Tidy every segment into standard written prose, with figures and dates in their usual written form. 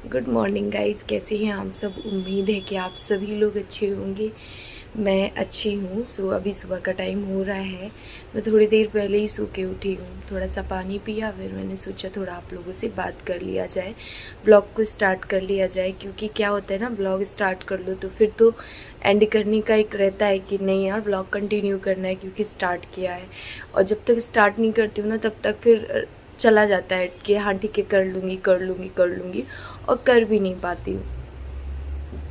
Good morning guys, कैसे हैं आप सब। उम्मीद है कि आप सभी लोग अच्छे होंगे। मैं अच्छी हूँ। अभी सुबह का टाइम हो रहा है। मैं थोड़ी देर पहले ही सो के उठी हूँ, थोड़ा सा पानी पिया, फिर मैंने सोचा थोड़ा आप लोगों से बात कर लिया जाए, ब्लॉग को स्टार्ट कर लिया जाए। क्योंकि क्या होता है ना, ब्लॉग स्टार्ट कर लो तो फिर तो एंड करने का एक रहता है कि नहीं यार ब्लॉग कंटिन्यू करना है क्योंकि स्टार्ट किया है। और जब तक स्टार्ट नहीं करती हूँ ना तब तक फिर चला जाता है कि हाँ ठीक है कर लूँगी कर लूँगी कर लूँगी, और कर भी नहीं पाती हूँ।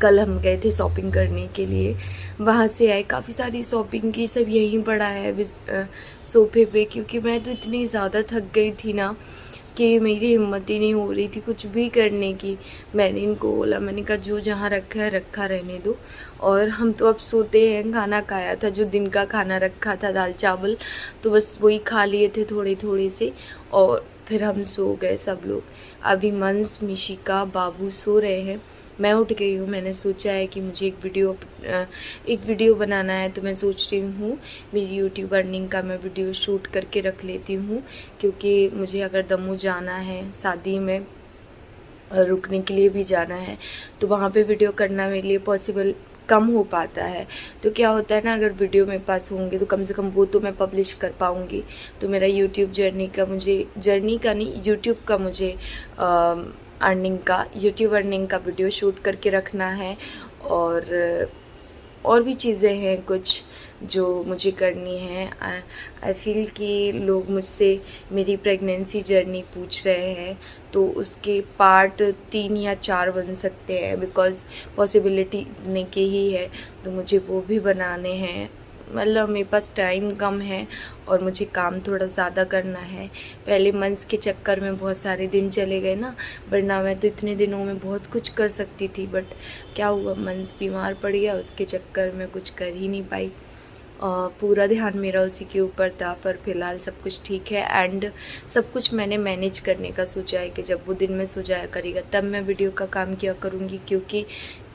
कल हम गए थे शॉपिंग करने के लिए, वहाँ से आए, काफ़ी सारी शॉपिंग की, सब यहीं पड़ा है सोफे पे। क्योंकि मैं तो इतनी ज़्यादा थक गई थी ना कि मेरी हिम्मत ही नहीं हो रही थी कुछ भी करने की। मैंने इनको बोला, मैंने कहा जो जहाँ रखा है रखा रहने दो, और हम तो अब सोते हैं। खाना खाया था, जो दिन का खाना रखा था दाल चावल, तो बस वही खा लिए थे थोड़े थोड़े से, और फिर हम सो गए सब लोग। अभी मंस, मिशिका, बाबू सो रहे हैं। मैं उठ गई हूँ। मैंने सोचा है कि मुझे एक वीडियो बनाना है, तो मैं सोच रही हूँ मेरी यूट्यूब अर्निंग का मैं वीडियो शूट करके रख लेती हूँ। क्योंकि मुझे अगर दमू जाना है, शादी में रुकने के लिए भी जाना है, तो वहाँ पे वीडियो करना मेरे लिए पॉसिबल कम हो पाता है। तो क्या होता है ना, अगर वीडियो मेरे पास होंगे तो कम से कम वो तो मैं पब्लिश कर पाऊँगी। तो मेरा यूट्यूब जर्नी का नहीं, यूट्यूब का मुझे यूट्यूब अर्निंग का वीडियो शूट करके रखना है। और भी चीज़ें हैं कुछ जो मुझे करनी है। आई फील कि लोग मुझसे मेरी प्रेगनेंसी जर्नी पूछ रहे हैं, तो उसके पार्ट 3 या 4 बन सकते हैं, बिकॉज़ पॉसिबिलिटी इतने के ही है, तो मुझे वो भी बनाने हैं। मतलब मेरे पास टाइम कम है और मुझे काम थोड़ा ज़्यादा करना है। पहले मंथ्स के चक्कर में बहुत सारे दिन चले गए ना, वरना मैं तो इतने दिनों में बहुत कुछ कर सकती थी। बट क्या हुआ, मंथ्स बीमार पड़ गया, उसके चक्कर में कुछ कर ही नहीं पाई। पूरा ध्यान मेरा उसी के ऊपर था। पर फिलहाल सब कुछ ठीक है, एंड सब कुछ मैंने मैनेज करने का सोचा है कि जब वो दिन में सो जाया करेगा तब मैं वीडियो का काम किया करूँगी। क्योंकि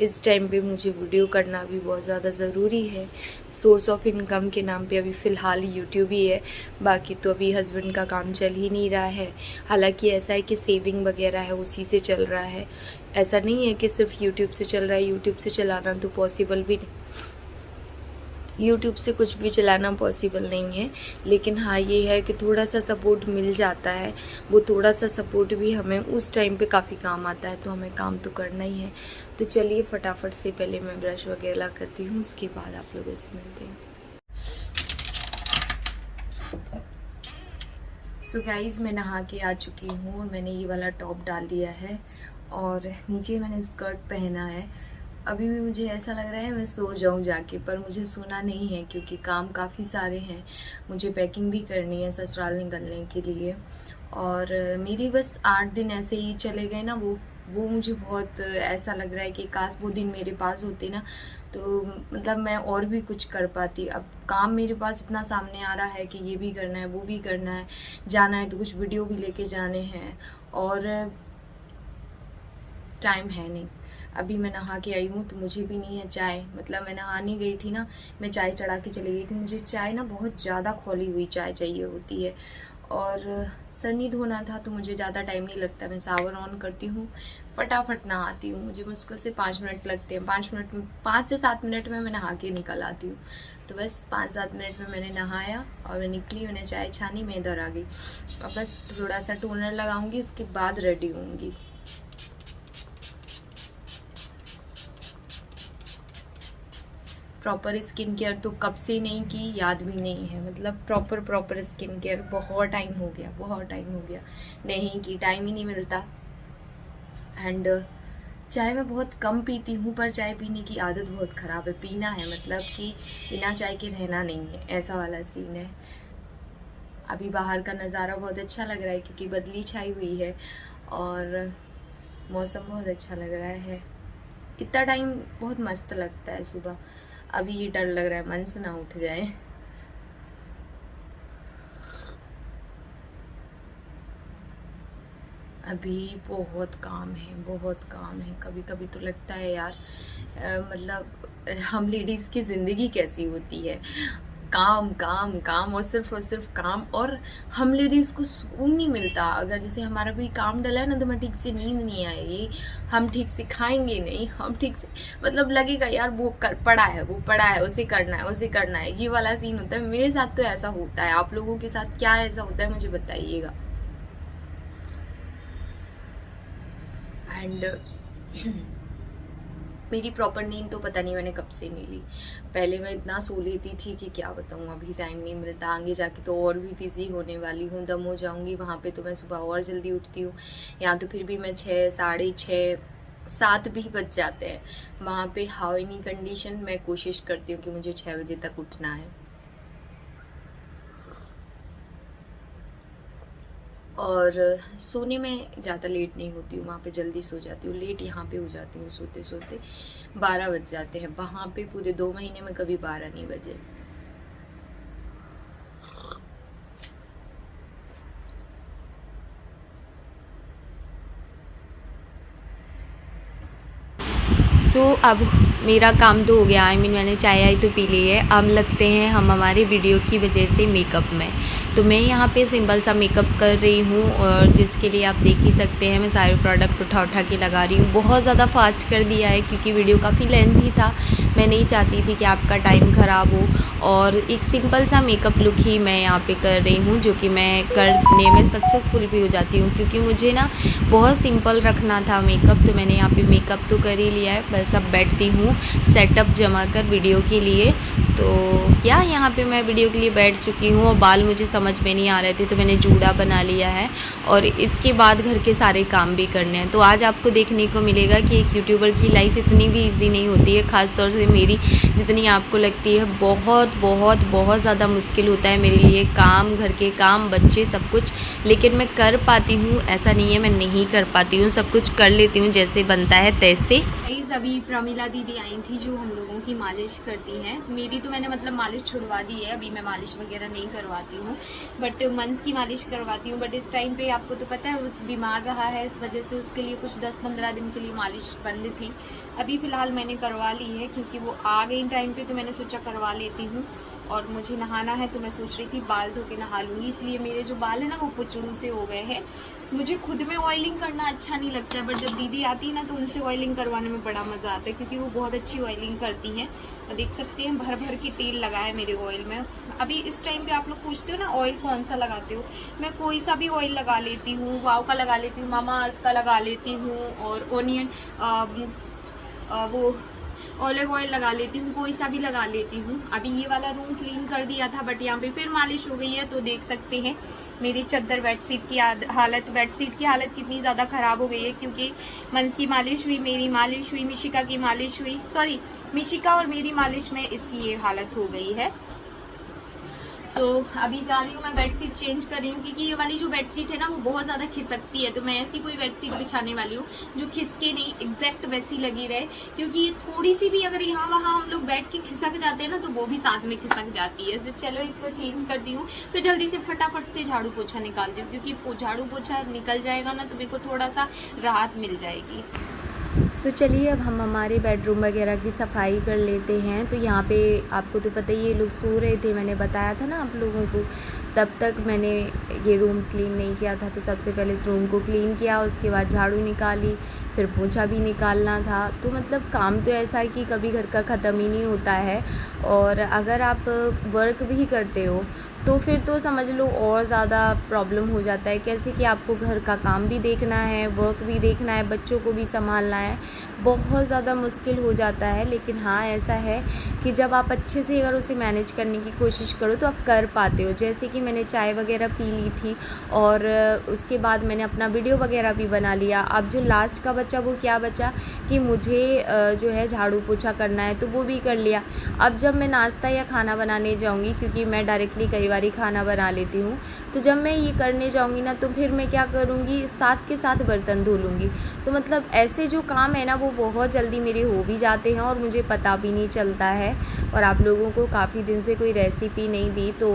इस टाइम पे मुझे वीडियो करना भी बहुत ज़्यादा ज़रूरी है। सोर्स ऑफ इनकम के नाम पे अभी फ़िलहाल यूट्यूब ही है, बाकी तो अभी हस्बैंड का काम चल ही नहीं रहा है। हालांकि ऐसा है कि सेविंग वगैरह है उसी से चल रहा है। ऐसा नहीं है कि सिर्फ यूट्यूब से चल रहा है। यूट्यूब से चलाना तो पॉसिबल भी नहीं, यूट्यूब से कुछ भी चलाना पॉसिबल नहीं है। लेकिन हाँ ये है कि थोड़ा सा सपोर्ट मिल जाता है। वो थोड़ा सा सपोर्ट भी हमें उस टाइम पे काफ़ी काम आता है, तो हमें काम तो करना ही है। तो चलिए फटाफट से पहले मैं ब्रश वगैरह करती हूँ, उसके बाद आप लोगों से मिलते हैं। सो गाइज़, मैं नहा के आ चुकी हूँ और मैंने ये वाला टॉप डाल लिया है और नीचे मैंने स्कर्ट पहना है। अभी भी मुझे ऐसा लग रहा है मैं सो जाऊं जाके, पर मुझे सोना नहीं है क्योंकि काम काफ़ी सारे हैं। मुझे पैकिंग भी करनी है ससुराल निकलने के लिए, और मेरी बस 8 दिन ऐसे ही चले गए ना, वो मुझे बहुत ऐसा लग रहा है कि काश वो दिन मेरे पास होते ना, तो मतलब मैं और भी कुछ कर पाती। अब काम मेरे पास इतना सामने आ रहा है कि ये भी करना है, वो भी करना है, जाना है तो कुछ वीडियो भी लेके जाने हैं, और टाइम है नहीं। अभी मैं नहा के आई हूँ तो मुझे भी नहीं है चाय, मतलब मैं नहाने गई थी ना, मैं चाय चढ़ा के चली गई थी। मुझे चाय ना बहुत ज़्यादा खौली हुई चाय चाहिए होती है, और सर नहीं धोना था तो मुझे ज़्यादा टाइम नहीं लगता। मैं सावर ऑन करती हूँ, फटाफट नहाती हूँ। मुझे मुश्किल से 5 मिनट लगते हैं, 5 से 7 मिनट में मैं नहा के निकल आती हूँ। तो बस 5-7 मिनट में मैंने नहाया और मैं निकली, मैंने चाय छानी, मैं इधर आ गई। अब बस थोड़ा सा टोनर लगाऊंगी, उसके बाद रेडी होंगी। प्रॉपर स्किन केयर तो कब से नहीं की, याद भी नहीं है। मतलब प्रॉपर स्किन केयर बहुत टाइम हो गया, बहुत टाइम हो गया नहीं की, टाइम ही नहीं मिलता। एंड चाय मैं बहुत कम पीती हूँ, पर चाय पीने की आदत बहुत ख़राब है। पीना है, मतलब कि बिना चाय के रहना नहीं है, ऐसा वाला सीन है। अभी बाहर का नज़ारा बहुत अच्छा लग रहा है क्योंकि बदली छाई हुई है और मौसम बहुत अच्छा लग रहा है। इतना टाइम बहुत मस्त लगता है सुबह। अभी ये डर लग रहा है मन से ना उठ जाए। अभी बहुत काम है, बहुत काम है। कभी कभी तो लगता है यार मतलब हम लेडीज़ की ज़िंदगी कैसी होती है। काम काम काम और सिर्फ काम। और हम लेडीज़ को सुकून नहीं मिलता। अगर जैसे हमारा कोई काम डला है ना तो हमें ठीक से नींद नहीं आएगी, हम ठीक से खाएंगे नहीं, हम ठीक से मतलब लगेगा यार वो पड़ा है, उसे करना है, ये वाला सीन होता है। मेरे साथ तो ऐसा होता है, आप लोगों के साथ क्या ऐसा होता है मुझे बताइएगा। एंड मेरी प्रॉपर नींद तो पता नहीं मैंने कब से नहीं ली। पहले मैं इतना सो लेती थी कि क्या बताऊँ, अभी टाइम नहीं मिलता। आगे जाके तो और भी बिजी होने वाली हूँ, दम हो जाऊँगी वहाँ पे। तो मैं सुबह और जल्दी उठती हूँ, यहाँ तो फिर भी मैं 6, साढ़े 6, 7 भी बज जाते हैं। वहाँ पे हाउ एनी कंडीशन मैं कोशिश करती हूँ कि मुझे 6 बजे तक उठना है। और सोने में ज़्यादा लेट नहीं होती हूँ, वहाँ पे जल्दी सो जाती हूँ। लेट यहाँ पे हो जाती हूँ सोते सोते 12 बज जाते हैं। वहाँ पे पूरे 2 महीने में कभी 12 नहीं बजे। अब मेरा काम तो हो गया, मैंने चाय आई तो पी ली है। अब लगते हैं हम हमारे वीडियो की वजह से मेकअप में। तो मैं यहाँ पे सिंपल सा मेकअप कर रही हूँ, और जिसके लिए आप देख ही सकते हैं मैं सारे प्रोडक्ट उठा के लगा रही हूँ। बहुत ज़्यादा फास्ट कर दिया है क्योंकि वीडियो काफ़ी लेंथी था, मैं नहीं चाहती थी कि आपका टाइम ख़राब हो। और एक सिंपल सा मेकअप लुक ही मैं यहाँ पे कर रही हूँ, जो कि मैं करने में सक्सेसफुल भी हो जाती हूँ, क्योंकि मुझे ना बहुत सिंपल रखना था मेकअप। तो मैंने यहाँ पे मेकअप तो कर ही लिया है, बस अब बैठती हूँ सेटअप जमा कर वीडियो के लिए। तो क्या यहाँ पे मैं वीडियो के लिए बैठ चुकी हूँ, और बाल मुझे समझ में नहीं आ रहे थे तो मैंने जूड़ा बना लिया है, और इसके बाद घर के सारे काम भी करने हैं। तो आज आपको देखने को मिलेगा कि एक यूट्यूबर की लाइफ इतनी भी ईजी नहीं होती है, ख़ासतौर से मेरी जितनी आपको लगती है। बहुत बहुत बहुत ज़्यादा मुश्किल होता है मेरे लिए, काम, घर के काम, बच्चे, सब कुछ। लेकिन मैं कर पाती हूँ, ऐसा नहीं है मैं नहीं कर पाती हूँ, सब कुछ कर लेती हूँ जैसे बनता है तैसे। अभी प्रमिला दीदी आई थी जो हम लोगों की मालिश करती हैं। मेरी तो मैंने मतलब मालिश छुड़वा दी है, अभी मैं मालिश वगैरह नहीं करवाती हूँ, बट मंस की मालिश करवाती हूँ। बट इस टाइम पे आपको तो पता है वो बीमार रहा है, इस वजह से उसके लिए कुछ 10-15 दिन के लिए मालिश बंद थी। अभी फ़िलहाल मैंने करवा ली है क्योंकि वो आ गई टाइम पे, तो मैंने सोचा करवा लेती हूँ। और मुझे नहाना है तो मैं सोच रही थी बाल धो के नहा लूँगी, इसलिए मेरे जो बाल है ना वो पुचड़ू से हो गए हैं। मुझे खुद में ऑयलिंग करना अच्छा नहीं लगता है, बट जब दीदी आती है ना तो उनसे ऑयलिंग करवाने में बड़ा मज़ा आता है, क्योंकि वो बहुत अच्छी ऑयलिंग करती हैं। तो देख सकते हैं भर भर के तेल लगा है मेरे ऑयल में। अभी इस टाइम पे आप लोग पूछते हो ना ऑयल कौन सा लगाते हो, मैं कोई सा भी ऑयल लगा लेती हूँ। वाव का लगा लेती हूँ, मामा अर्थ का लगा लेती हूँ, और ओनियन वो ऑलिव ऑयल लगा लेती हूँ, कोई सा भी लगा लेती हूँ। अभी ये वाला रूम क्लीन कर दिया था, बट यहाँ पे फिर मालिश हो गई है। तो देख सकते हैं मेरी चादर बेडशीट की हालत कितनी ज़्यादा ख़राब हो गई है, क्योंकि मंस की मालिश हुई, मेरी मालिश हुई, मिशिका की मालिश हुई, सॉरी मिशिका और मेरी मालिश में इसकी ये हालत हो गई है। अभी जा रही हूँ मैं बेडशीट चेंज कर रही हूँ, क्योंकि ये वाली जो बेडशीट है ना वो बहुत ज़्यादा खिसकती है। तो मैं ऐसी कोई बेडशीट बिछाने वाली हूँ जो खिसके नहीं, एग्जैक्ट वैसी लगी रहे, क्योंकि ये थोड़ी सी भी अगर यहाँ वहाँ हम लोग बैठ के खिसक जाते हैं ना तो वो भी साथ में खिसक जाती है। चलो इसको चेंज करती हूँ, फिर जल्दी से फटाफट से झाड़ू पोछा निकालती हूँ, क्योंकि झाड़ू पोछा निकल जाएगा ना तो मेरे को थोड़ा सा राहत मिल जाएगी। चलिए अब हम हमारे बेडरूम वगैरह की सफाई कर लेते हैं। तो यहाँ पे आपको तो पता ही ये लोग सो रहे थे, मैंने बताया था ना आप लोगों को, तब तक मैंने ये रूम क्लीन नहीं किया था। तो सबसे पहले इस रूम को क्लीन किया, उसके बाद झाड़ू निकाली, फिर पोछा भी निकालना था। तो मतलब काम तो ऐसा है कि कभी घर का ख़त्म ही नहीं होता है। और अगर आप वर्क भी करते हो तो फिर तो समझ लो और ज़्यादा प्रॉब्लम हो जाता है। कैसे कि आपको घर का काम भी देखना है, वर्क भी देखना है, बच्चों को भी संभालना है, बहुत ज़्यादा मुश्किल हो जाता है। लेकिन हाँ ऐसा है कि जब आप अच्छे से अगर उसे मैनेज करने की कोशिश करो तो आप कर पाते हो। जैसे कि मैंने चाय वगैरह पी ली थी, और उसके बाद मैंने अपना वीडियो वगैरह भी बना लिया। अब जो लास्ट का बचा वो क्या बचा कि मुझे जो है झाड़ू पोछा करना है, तो वो भी कर लिया। अब जब मैं नाश्ता या खाना बनाने जाऊँगी, क्योंकि मैं डायरेक्टली कई बार बारी खाना बना लेती हूँ। तो जब मैं ये करने जाऊँगी ना, तो फिर मैं क्या करूँगी, साथ के साथ बर्तन धो लूँगी। तो मतलब ऐसे जो काम है ना, वो बहुत जल्दी मेरे हो भी जाते हैं और मुझे पता भी नहीं चलता है। और आप लोगों को काफ़ी दिन से कोई रेसिपी नहीं दी, तो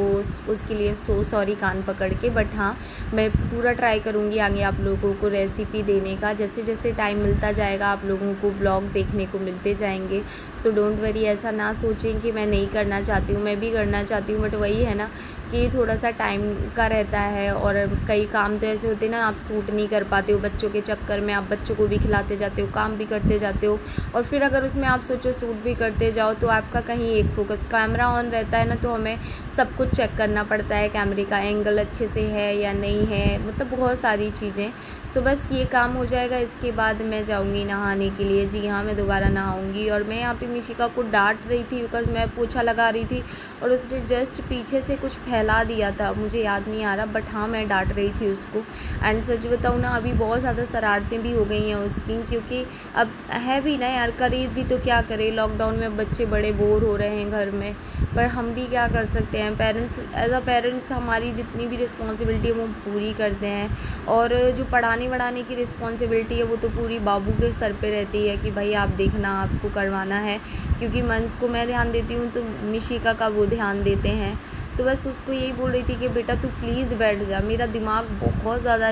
उसके लिए सॉरी कान पकड़ के। बट हाँ, मैं पूरा ट्राई करूँगी आगे आप लोगों को रेसिपी देने का। जैसे जैसे टाइम मिलता जाएगा आप लोगों को ब्लॉग देखने को मिलते जाएंगे। सो डोंट वरी, ऐसा ना सोचें कि मैं नहीं करना चाहती हूँ, मैं भी करना चाहती हूँ। बट वही है ना कि थोड़ा सा टाइम का रहता है, और कई काम तो ऐसे होते हैं ना, आप सूट नहीं कर पाते हो बच्चों के चक्कर में। आप बच्चों को भी खिलाते जाते हो, काम भी करते जाते हो, और फिर अगर उसमें आप सोचो सूट भी करते जाओ, तो आपका कहीं एक फोकस, कैमरा ऑन रहता है ना, तो हमें सब कुछ चेक करना पड़ता है, कैमरे का एंगल अच्छे से है या नहीं है, मतलब बहुत सारी चीज़ें। सो बस ये काम हो जाएगा, इसके बाद मैं जाऊँगी नहाने के लिए। जी हाँ, मैं दोबारा नहाऊँगी। और मैं यहाँ पे मिशिका को डांट रही थी बिकॉज़ मैं पोछा लगा रही थी और उसने जस्ट पीछे से कुछ फैला दिया था, मुझे याद नहीं आ रहा, बट हाँ मैं डांट रही थी उसको। एंड सच बताऊँ ना, अभी बहुत ज़्यादा शरारतें भी हो गई हैं उसकी, क्योंकि अब है भी ना यार, करे भी तो क्या करे, लॉकडाउन में बच्चे बड़े बोर हो रहे हैं घर में। पर हम भी क्या कर सकते हैं, पेरेंट्स एज अ पेरेंट्स हमारी जितनी भी रिस्पॉन्सिबिलिटी है वो पूरी करते हैं। और जो पढ़ाने वढ़ाने की रिस्पॉन्सिबिलिटी है वो तो पूरी बाबू के सर पे रहती है कि भाई आप देखना, आपको करवाना है। क्योंकि मंस को मैं ध्यान देती हूँ, तो मिशिका का वो ध्यान देते हैं। तो बस उसको यही बोल रही थी कि बेटा तू प्लीज़ बैठ जा। मेरा दिमाग बहुत ज़्यादा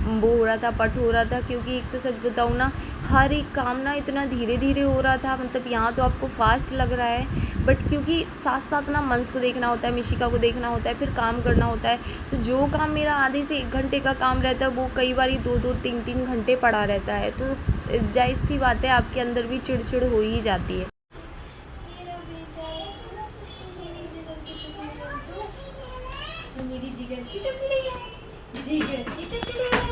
वो हो रहा था, पट हो रहा था, क्योंकि एक तो सच बताऊँ ना, हर एक काम ना इतना धीरे धीरे हो रहा था। मतलब यहाँ तो आपको फास्ट लग रहा है, बट क्योंकि साथ साथ ना मंस को देखना होता है, मिशिका को देखना होता है, फिर काम करना होता है। तो जो काम मेरा आधे से 1 घंटे का काम रहता है, वो कई बार 2-2 3-3 घंटे पड़ा रहता है। तो जाहिर सी बात है, आपके अंदर भी चिड़चिड़ हो ही जाती है। मेरी जिगर की टुकड़ी है, जिगर की टुकड़ी है।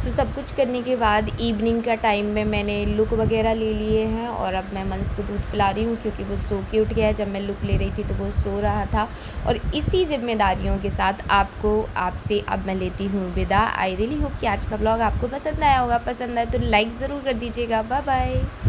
सब कुछ करने के बाद इवनिंग का टाइम में मैंने लुक वगैरह ले लिए हैं, और अब मैं मंस को दूध पिला रही हूँ, क्योंकि वो सो के उठ गया है। जब मैं लुक ले रही थी तो वो सो रहा था। और इसी जिम्मेदारियों के साथ आपसे अब मैं लेती हूँ विदा। आई रियली होप कि आज का ब्लॉग आपको पसंद आया होगा। पसंद आए तो लाइक ज़रूर कर दीजिएगा। Bye bye.